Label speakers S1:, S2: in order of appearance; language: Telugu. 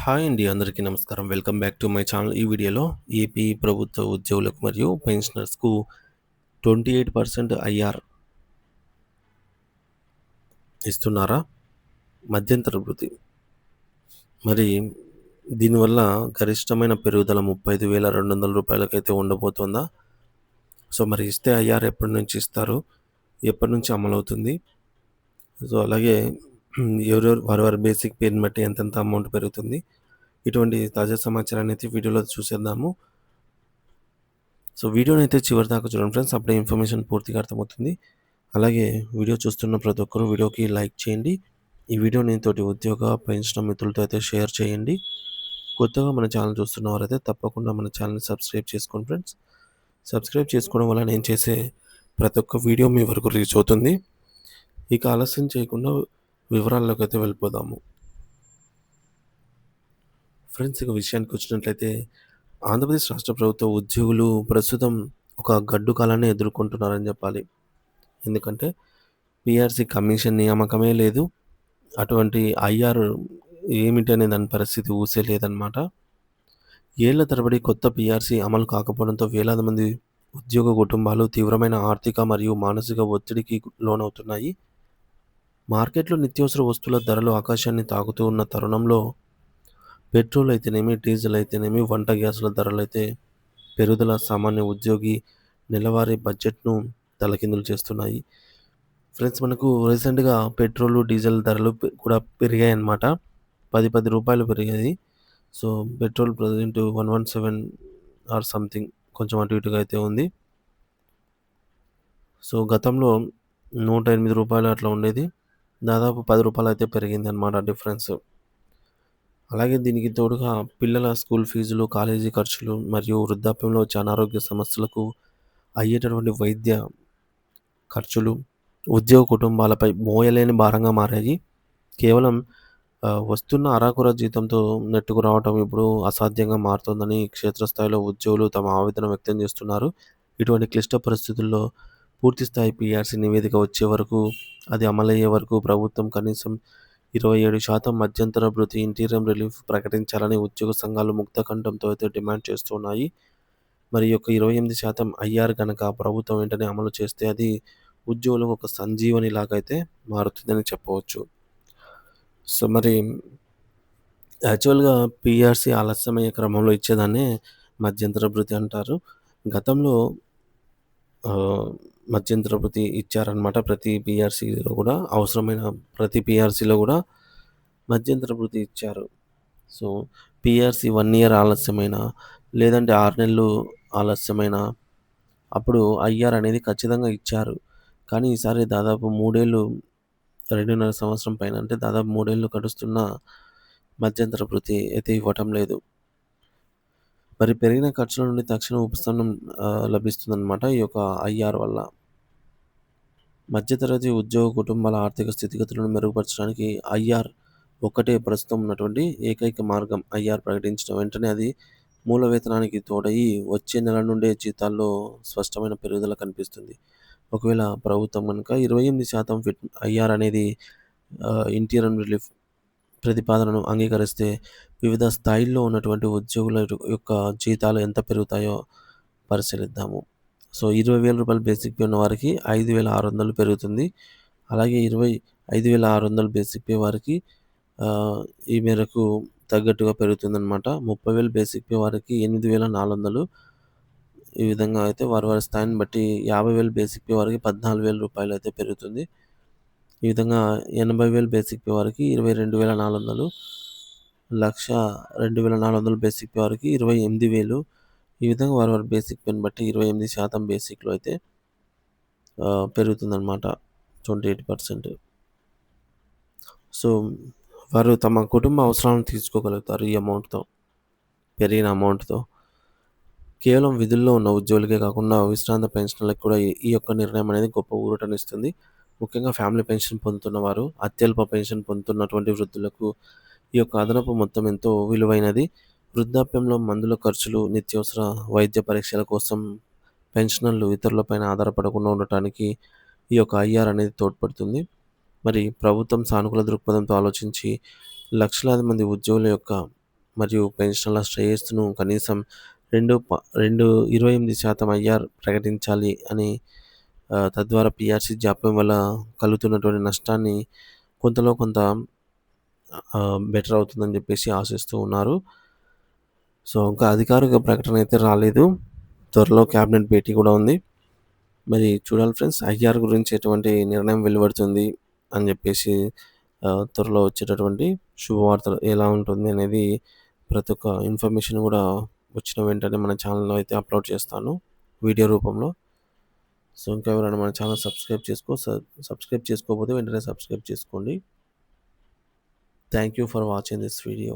S1: హాయ్ అండి. అందరికీ నమస్కారం. Welcome back to my channel. ఈ వీడియోలో ఏపీ ప్రభుత్వ ఉద్యోగులకు మరియు పెన్షనర్స్‌కు 28% ఐఆర్ ఇస్తున్నారా? మధ్యంతర వృత్తి. మరి దీనివల్ల గరిష్టమైన పెరుగుదల రూ. 35,200 ఉండబోతోందా? సో, మరి ఇస్తే ఐఆర్ ఎప్పటి నుంచి ఇస్తారు? ఎప్పటి నుంచి అమలవుతుంది? సో, అలాగే ఎవరెవరు వారి బేసిక్ పేని బట్టి ఎంతెంత అమౌంట్ పెరుగుతుంది? ఇటువంటి తాజా సమాచారాన్ని అయితే వీడియోలో చూసేద్దాము. సో, వీడియోనైతే చివరి దాకా చూడండి ఫ్రెండ్స్. అప్పుడే ఇన్ఫర్మేషన్ పూర్తిగా అర్థమవుతుంది. అలాగే వీడియో చూస్తున్న ప్రతి ఒక్కరు వీడియోకి లైక్ చేయండి. ఈ వీడియోని తోటి ఉద్యోగ, పెన్షన్ మిత్రులతో అయితే షేర్ చేయండి. కొత్తగా మన ఛానల్ చూస్తున్న వారైతే తప్పకుండా మన ఛానల్‌ని సబ్స్క్రైబ్ చేసుకోండి ఫ్రెండ్స్. సబ్స్క్రైబ్ చేసుకోవడం వల్ల నేను చేసే ప్రతి ఒక్క వీడియో మీ వరకు రీచ్ అవుతుంది. ఇక ఆలస్యం చేయకుండా వివరాల్లోకి అయితే వెళ్ళిపోదాము. ఫ్రెండ్స్, ఇక విషయానికి వచ్చినట్లయితే ఆంధ్రప్రదేశ్ రాష్ట్ర ప్రభుత్వ ఉద్యోగులు ప్రస్తుతం ఒక గడ్డు కాలాన్ని ఎదుర్కొంటున్నారని చెప్పాలి. ఎందుకంటే పీఆర్సీ కమిషన్ నియామకమే లేదు. అటువంటి ఐఆర్ ఏమిటి అనే దాని పరిస్థితి ఊసే లేదనమాట. ఏళ్ల తరబడి కొత్త పీఆర్సీ అమలు కాకపోవడంతో వేలాది మంది ఉద్యోగ కుటుంబాలు తీవ్రమైన ఆర్థిక మరియు మానసిక ఒత్తిడికి లోనవుతున్నాయి. మార్కెట్లో నిత్యావసర వస్తువుల ధరలు ఆకాశాన్ని తాకుతూ ఉన్న తరుణంలో పెట్రోల్ అయితేనేమి, డీజిల్ అయితేనేమి, వంట గ్యాసుల ధరలైతే పెరుగుదల సామాన్య ఉద్యోగి నెలవారీ బడ్జెట్‌ను తలకిందులు చేస్తున్నాయి. ఫ్రెండ్స్, మనకు రీసెంట్‌గా పెట్రోలు, డీజిల్ ధరలు కూడా పెరిగాయన్నమాట. రూ. 10 పెరిగాయి. So, petrol present 117 or something కొంచెం అటు ఇటుగా అయితే ఉంది. సో, గతంలో రూ. 108 అట్లా ఉండేది. దాదాపు రూ. 10 అయితే పెరిగిందన్నమాట డిఫరెన్స్. అలాగే దీనికి తోడుగా పిల్లల స్కూల్ ఫీజులు, కాలేజీ ఖర్చులు మరియు వృద్ధాప్యంలో వచ్చే అనారోగ్య సమస్యలకు అయ్యేటటువంటి వైద్య ఖర్చులు ఉద్యోగ కుటుంబాలపై మోయలేని భారంగా మారాయి. కేవలం వస్తున్న అరాకొర జీతంతో నెట్టుకు రావటం ఇప్పుడు అసాధ్యంగా మారుతోందని క్షేత్రస్థాయిలో ఉద్యోగులు తమ ఆవేదన వ్యక్తం చేస్తున్నారు. ఇటువంటి క్లిష్ట పరిస్థితుల్లో పూర్తిస్థాయి పీఆర్సీ నివేదిక వచ్చే వరకు, అది అమలయ్యే వరకు ప్రభుత్వం కనీసం 27% మధ్యంతర భృతి ఇంటీరియం రిలీఫ్ ప్రకటించాలని ఉద్యోగ సంఘాలు ముక్తకంఠంతో అయితే డిమాండ్ చేస్తున్నాయి. మరి ఈ యొక్క 28% ఐఆర్ గనక ప్రభుత్వం వెంటనే అమలు చేస్తే అది ఉద్యోగులకు ఒక సంజీవనిలాగా అయితే మారుతుందని చెప్పవచ్చు. సో, మరి యాక్చువల్‌గా పీఆర్సీ ఆలస్యమయ్యే క్రమంలో ఇచ్చేదాన్నే మధ్యంతర భృతి అంటారు. గతంలో మధ్యంతర భృతి ఇచ్చారనమాట. ప్రతి పీఆర్సీలో కూడా అవసరమైన ప్రతి పీఆర్సీలో కూడా మధ్యంతర భృతి ఇచ్చారు. సో, పీఆర్సీ 1 ఇయర్ ఆలస్యమైనా, లేదంటే 6 నెలలు ఆలస్యమైనా అప్పుడు ఐఆర్ అనేది ఖచ్చితంగా ఇచ్చారు. కానీ ఈసారి దాదాపు 3 ఏళ్ళు, 2.5 సంవత్సరం పైన అంటే దాదాపు 3 ఏళ్ళు గడుస్తున్నా మధ్యంతర భృతి అయితే ఇవ్వటం లేదు. మరి పెరిగిన ఖర్చుల నుండి తక్షణ ఉపశమనం లభిస్తుందనమాట ఈ యొక్క ఐఆర్ వల్ల. మధ్యతరగతి ఉద్యోగ కుటుంబాల ఆర్థిక స్థితిగతులను మెరుగుపరచడానికి ఐఆర్ ఒక్కటే ప్రస్తుతం ఉన్నటువంటి ఏకైక మార్గం. ఐఆర్ ప్రకటించిన వెంటనే అది మూల వేతనానికి తోడయి వచ్చే నెల నుండే జీతాల్లో స్పష్టమైన పెరుగుదల కనిపిస్తుంది. ఒకవేళ ప్రభుత్వం గనుక 28% ఐఆర్ అనేది ఇంటీరియం రిలీఫ్ ప్రతిపాదనను అంగీకరిస్తే వివిధ స్థాయిల్లో ఉన్నటువంటి ఉద్యోగుల యొక్క జీతాలు ఎంత పెరుగుతాయో పరిశీలిద్దాము. సో, రూ. 20,000 బేసిక్ పే ఉన్న వారికి 5,600 పెరుగుతుంది. అలాగే 25,600 బేసిక్ పే వారికి ఈ మేరకు తగ్గట్టుగా పెరుగుతుందనమాట. 30,000 బేసిక్ పే వారికి 8,400. ఈ విధంగా అయితే వారి స్థాయిని బట్టి 50,000 బేసిక్ పే వారికి రూ. 14,000 అయితే పెరుగుతుంది. ఈ విధంగా 80,000 బేసిక్ పే వారికి 22,400, 1,02,400 బేసిక్ పే వారికి 28,000. ఈ విధంగా వారి బేసిక్ పేని బట్టి 28% బేసిక్‌లో అయితే పెరుగుతుందనమాట 28%. సో, వారు తమ కుటుంబ అవసరాలను తీర్చుకోగలుగుతారు ఈ అమౌంట్‌తో, పెరిగిన అమౌంట్‌తో. కేవలం విధుల్లో ఉన్న ఉద్యోగులకే కాకుండా విశ్రాంత పెన్షనర్లకు కూడా ఈ యొక్క నిర్ణయం అనేది గొప్ప ఊరటనిస్తుంది. ముఖ్యంగా ఫ్యామిలీ పెన్షన్ పొందుతున్నవారు, అత్యల్ప పెన్షన్ పొందుతున్నటువంటి వృద్ధులకు ఈ యొక్క అదనపు మొత్తం ఎంతో విలువైనది. వృద్ధాప్యంలో మందుల ఖర్చులు, నిత్యావసర వైద్య పరీక్షల కోసం పెన్షనర్లు ఇతరులపైన ఆధారపడకుండా ఉండటానికి ఈ యొక్క ఐఆర్ అనేది తోడ్పడుతుంది. మరి ప్రభుత్వం సానుకూల దృక్పథంతో ఆలోచించి లక్షలాది మంది ఉద్యోగుల యొక్క మరియు పెన్షనర్ల శ్రేయస్సును కనీసం 28% ఐఆర్ ప్రకటించాలి అని తద్వారా పీఆర్సీ జాప్యం వల్ల కలుగుతున్నటువంటి నష్టాన్ని కొంతలో కొంత బెటర్ అవుతుందని చెప్పేసి ఆశిస్తూ ఉన్నారు. సో, ఇంకా అధికారిక ప్రకటన అయితే రాలేదు. త్వరలో క్యాబినెట్ భేటీ కూడా ఉంది. మరి చూడాలి ఫ్రెండ్స్ ఐఆర్ గురించి ఎటువంటి నిర్ణయం వెలువడుతుంది అని చెప్పేసి త్వరలో వచ్చేటటువంటి శుభవార్తలు ఎలా ఉంటుంది అనేది ప్రతి ఒక్క ఇన్ఫర్మేషన్ కూడా వచ్చిన వెంటనే మన ఛానల్లో అయితే అప్లోడ్ చేస్తాను వీడియో రూపంలో. సో, ఇంకా ఎవరైనా మన ఛానల్ సబ్స్క్రైబ్ చేసుకోకపోతే వెంటనే సబ్స్క్రైబ్ చేసుకోండి. Thank you for watching this video.